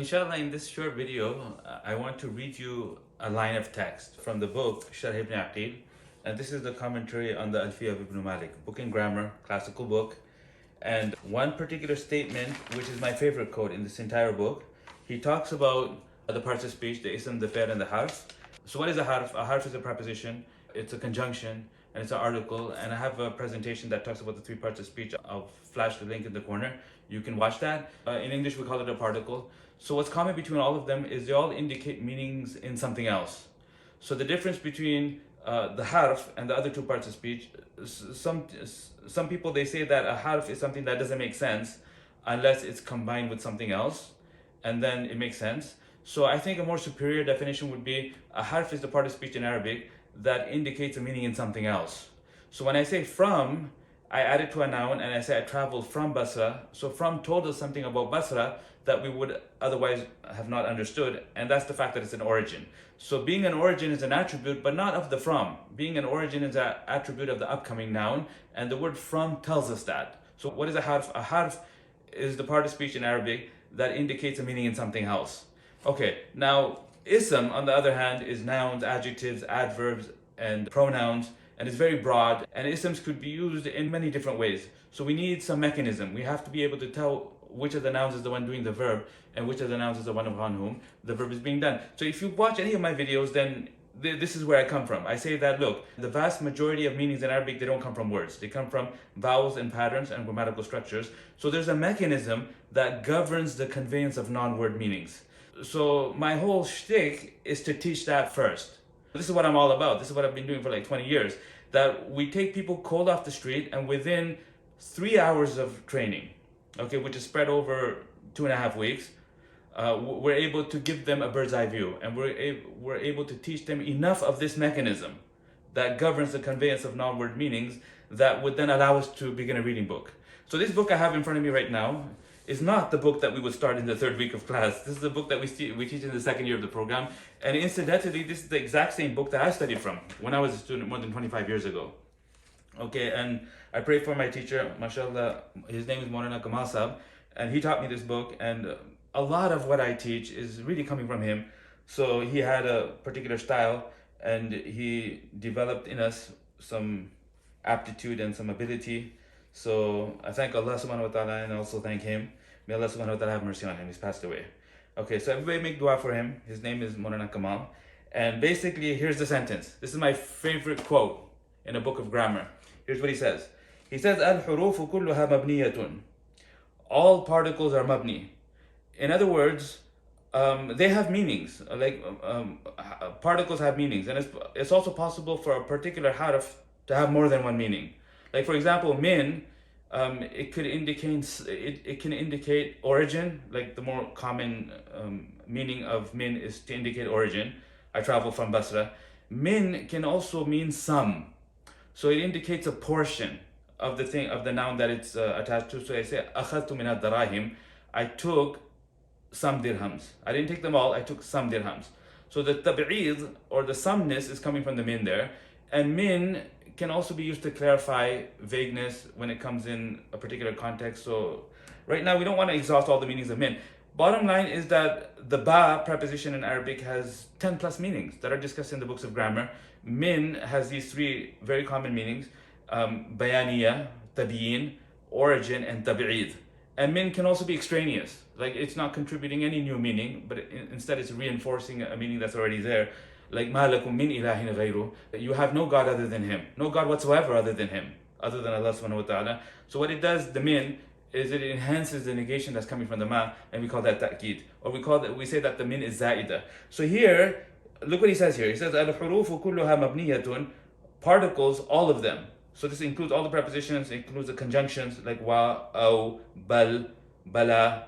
Inshallah, in this short video, I want to read you a line of text from the book Sharḥ ibn Aqīl, and this is the commentary on the Alfiyyah of Ibn Mālik, book in grammar, classical book. And one particular statement, which is my favorite quote in this entire book, he talks about the parts of speech, the ism, the fi'l, and the harf. So what is a harf? A harf is a preposition, it's a conjunction, and it's an article. And I have a presentation that talks about the three parts of speech. I'll flash the link in the corner. You can watch that. In English, we call it a particle. So what's common between all of them is they all indicate meanings in something else. So the difference between the harf and the other two parts of speech, some people, they say that a harf is something that doesn't make sense unless it's combined with something else, and then it makes sense. So I think a more superior definition would be a harf is the part of speech in Arabic that indicates a meaning in something else. So when I say from, I add it to a noun and I say I traveled from Basra. So from told us something about Basra that we would otherwise have not understood, and that's the fact that it's an origin. So being an origin is an attribute, but not of the from. Being an origin is an attribute of the upcoming noun, and the word from tells us that. So what is a harf? A harf is the part of speech in Arabic that indicates a meaning in something else. Okay, now ism, on the other hand, is nouns, adjectives, adverbs, and pronouns, and it's very broad, and isms could be used in many different ways. So we need some mechanism. We have to be able to tell which of the nouns is the one doing the verb and which of the nouns is the one upon whom the verb is being done. So if you watch any of my videos, then this is where I come from. I say that, look, the vast majority of meanings in Arabic, they don't come from words. They come from vowels and patterns and grammatical structures. So there's a mechanism that governs the conveyance of non-word meanings. So my whole shtick is to teach that first. This is what I'm all about. This is what I've been doing for like 20 years. That we take people cold off the street, and within 3 hours of training, okay, which is spread over 2.5 weeks, we're able to give them a bird's eye view, and we're able to teach them enough of this mechanism that governs the conveyance of non-word meanings that would then allow us to begin a reading book. So this book I have in front of me right now is not the book that we would start in the third week of class. This is the book that we teach in the second year of the program. And incidentally, this is the exact same book that I studied from when I was a student more than 25 years ago. Okay, and I pray for my teacher, mashallah, his name is Maulana Kamal Sahab, and he taught me this book, and a lot of what I teach is really coming from him. So he had a particular style, and he developed in us some aptitude and some ability. So I thank Allah subhanahu wa ta'ala, and I also thank him. May Allah subhanahu wa ta'ala have mercy on him. He's passed away. Okay, so everybody make dua for him. His name is Maulana Kamal. And basically, here's the sentence. This is my favorite quote in a book of grammar. Here's what he says. He says, Al-hurufu kulluha mabniyatun. All particles are mabni. In other words, they have meanings. Like particles have meanings. And it's also possible for a particular harf to have more than one meaning. Like for example, min, it can indicate origin. Like the more common meaning of min is to indicate origin. I travel from Basra. Min can also mean some. So it indicates a portion of the thing, of the noun that it's attached to. So I say, أخذت من الدراهم. I took some dirhams. I didn't take them all, I took some dirhams. So the tab'id, or the someness, is coming from the min there. And min can also be used to clarify vagueness when it comes in a particular context. So right now we don't want to exhaust all the meanings of min. Bottom line is that the ba preposition in Arabic has 10 plus meanings that are discussed in the books of grammar. Min has these three very common meanings: bayaniya, tabiyin, origin, and tab'id. And min can also be extraneous, like it's not contributing any new meaning, but instead it's reinforcing a meaning that's already there. Like ma lakum min ilahin ghayru, you have no God other than him, no God whatsoever other than him, other than Allah subhanahu wa ta'ala. So what it does, the min, is it enhances the negation that's coming from the ma, and we call that ta'kid, or we say that the min is za'ida. So here, look what he says here. He says al-hurufu kulluha mabniyatun, particles, all of them. So this includes all the prepositions, it includes the conjunctions like wa, aw, bal, bala,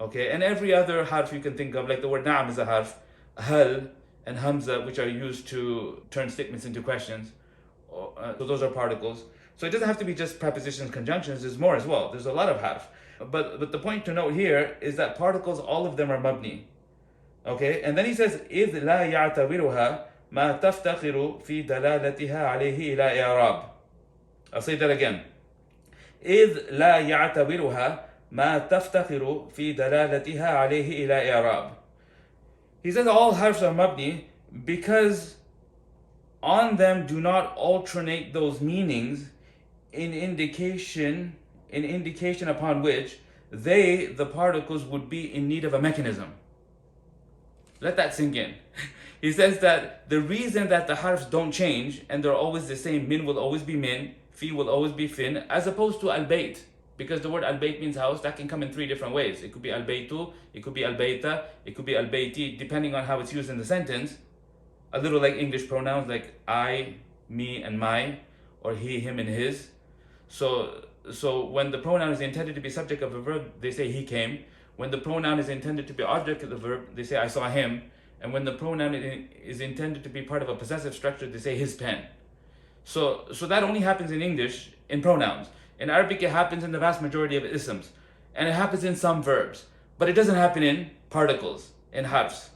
okay, and every other harf you can think of, like the word na'am is a harf, hal, and hamza, which are used to turn statements into questions. So those are particles. So it doesn't have to be just prepositions, conjunctions, there's more as well. There's a lot of harf. But the point to note here is that particles, all of them are mabni. Okay, and then he says, إِذْ لَا يَعْتَبِرُهَا مَا تَفْتَقِرُ فِي دَلَالَتِهَا عَلَيْهِ إِلَى إِعْرَابٍ. I'll say that again. إِذْ لَا يَعْتَبِرُهَا ما تفتقر في دلالتها عليه إلى إعراب. He says all harfs are mabni because on them do not alternate those meanings in indication upon which they, the particles, would be in need of a mechanism. Let that sink in. He says that the reason that the harfs don't change and they're always the same, min will always be min, fi will always be fin, as opposed to al-bayt, because the word al-bayt means house. That can come in three different ways. It could be al-baytu, it could be al-bayta, it could be al-bayti, depending on how it's used in the sentence. A little like English pronouns like I, me, and my, or he, him, and his. So when the pronoun is intended to be subject of a verb, they say he came. When the pronoun is intended to be object of the verb, they say I saw him. And when the pronoun is intended to be part of a possessive structure, they say his pen. So that only happens in English in pronouns. In Arabic, it happens in the vast majority of isms. And it happens in some verbs. But it doesn't happen in particles, in harfs.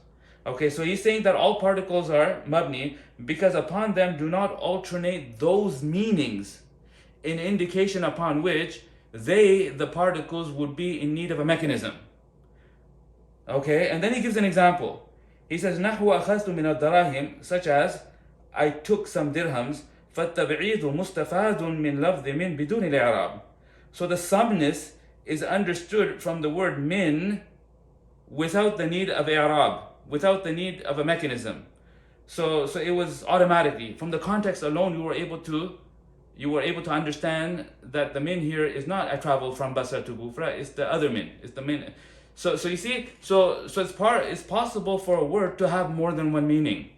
Okay, so he's saying that all particles are mabni because upon them do not alternate those meanings in indication upon which they, the particles, would be in need of a mechanism. Okay, and then he gives an example. He says, نحو أخذت من الدراهم, such as, I took some dirhams, فالتبعيض مستفاد من لفظ من بدون الإعراب. So the sumness is understood from the word min without the need of i'rab, without the need of a mechanism. So it was automatically, from the context alone, you were able to understand that the min here is not I traveled from Basra to Kufra, it's the other min, it's the min. So you see, so it's possible for a word to have more than one meaning.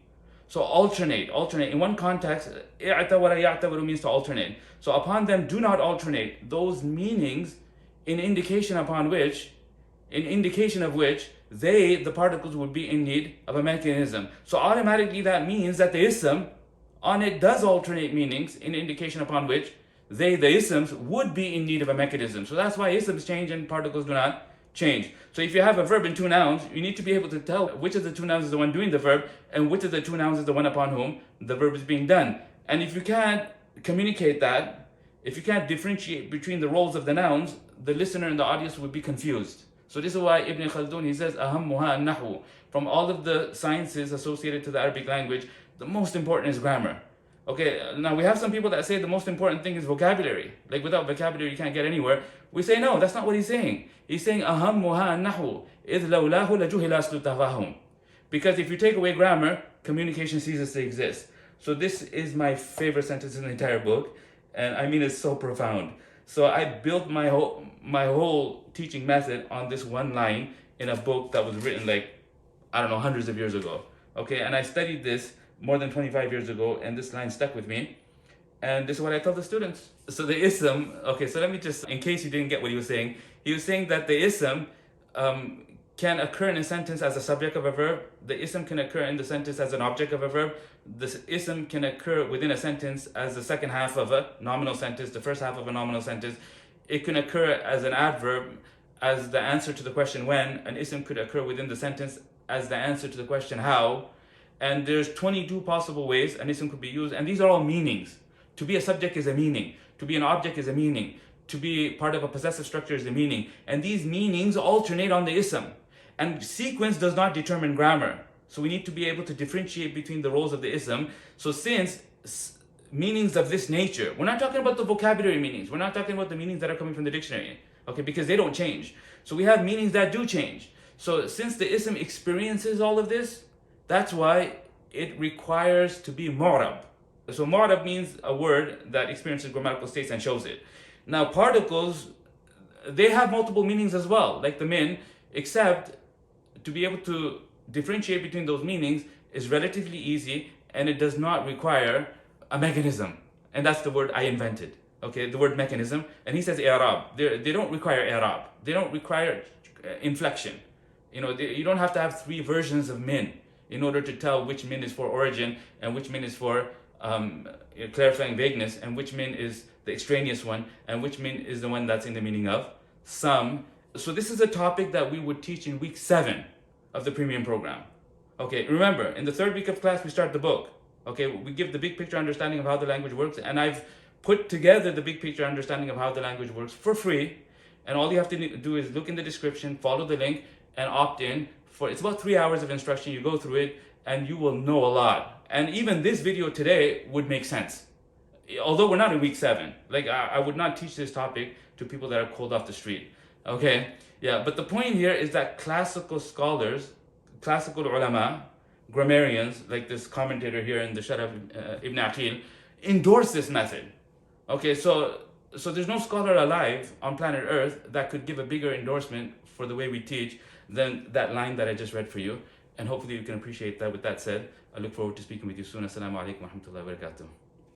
So alternate. In one context, i'tawara ya'tawaru means to alternate. So upon them do not alternate those meanings in indication of which they, the particles, would be in need of a mechanism. So automatically that means that the ism on it does alternate meanings in indication upon which they, the isms, would be in need of a mechanism. So that's why isms change and particles do not change. So if you have a verb and two nouns, you need to be able to tell which of the two nouns is the one doing the verb and which of the two nouns is the one upon whom the verb is being done. And if you can't communicate that, if you can't differentiate between the roles of the nouns, the listener and the audience would be confused. So this is why Ibn Khaldun, he says, أهمها النحو. From all of the sciences associated to the Arabic language, the most important is grammar. Okay, now we have some people that say the most important thing is vocabulary. Like without vocabulary you can't get anywhere. We say no, that's not what he's saying. He's saying أهمها النحو إذ لولاه لجهل أصل التفاهم. Because if you take away grammar, communication ceases to exist. So this is my favorite sentence in the entire book, and I mean it's so profound. So I built my whole teaching method on this one line in a book that was written hundreds of years ago. Okay, and I studied this more than 25 years ago, and this line stuck with me. And this is what I tell the students. So the ism, okay, so let me just, in case you didn't get what he was saying that the ism can occur in a sentence as a subject of a verb. The ism can occur in the sentence as an object of a verb. The ism can occur within a sentence as the second half of a nominal sentence, the first half of a nominal sentence. It can occur as an adverb, as the answer to the question when. An ism could occur within the sentence as the answer to the question how. And there's 22 possible ways an ism could be used, and these are all meanings. To be a subject is a meaning. To be an object is a meaning. To be part of a possessive structure is a meaning. And these meanings alternate on the ism. And sequence does not determine grammar. So we need to be able to differentiate between the roles of the ism. So since meanings of this nature, we're not talking about the vocabulary meanings. We're not talking about the meanings that are coming from the dictionary. Okay, because they don't change. So we have meanings that do change. So since the ism experiences all of this, that's why it requires to be mu'rab. So mu'rab means a word that experiences grammatical states and shows it. Now particles, they have multiple meanings as well, like the min, except to be able to differentiate between those meanings is relatively easy, and it does not require a mechanism. And that's the word I invented. Okay, the word mechanism. And he says i'rab. They don't require i'rab. They don't require inflection. You don't have to have three versions of min in order to tell which min is for origin and which min is for clarifying vagueness, and which min is the extraneous one, and which min is the one that's in the meaning of some. So this is a topic that we would teach in week 7 of the premium program. Okay, remember, in the 3rd week of class, we start the book. Okay, we give the big picture understanding of how the language works, and I've put together the big picture understanding of how the language works for free And all you have to do is look in the description, follow the link, and opt in. It's about 3 hours of instruction. You go through it, and you will know a lot. And even this video today would make sense. Although we're not in week 7. Like, I would not teach this topic to people that are cold off the street. Okay? Yeah, but the point here is that classical scholars, classical ulama, grammarians, like this commentator here in the Sharḥ of Ibn Aqīl, endorse this method. Okay, so there's no scholar alive on planet Earth that could give a bigger endorsement for the way we teach than that line that I just read for you. And hopefully you can appreciate that. With that said, I look forward to speaking with you soon. Assalamu alaikum wa rahmatullahi wa barakatuh.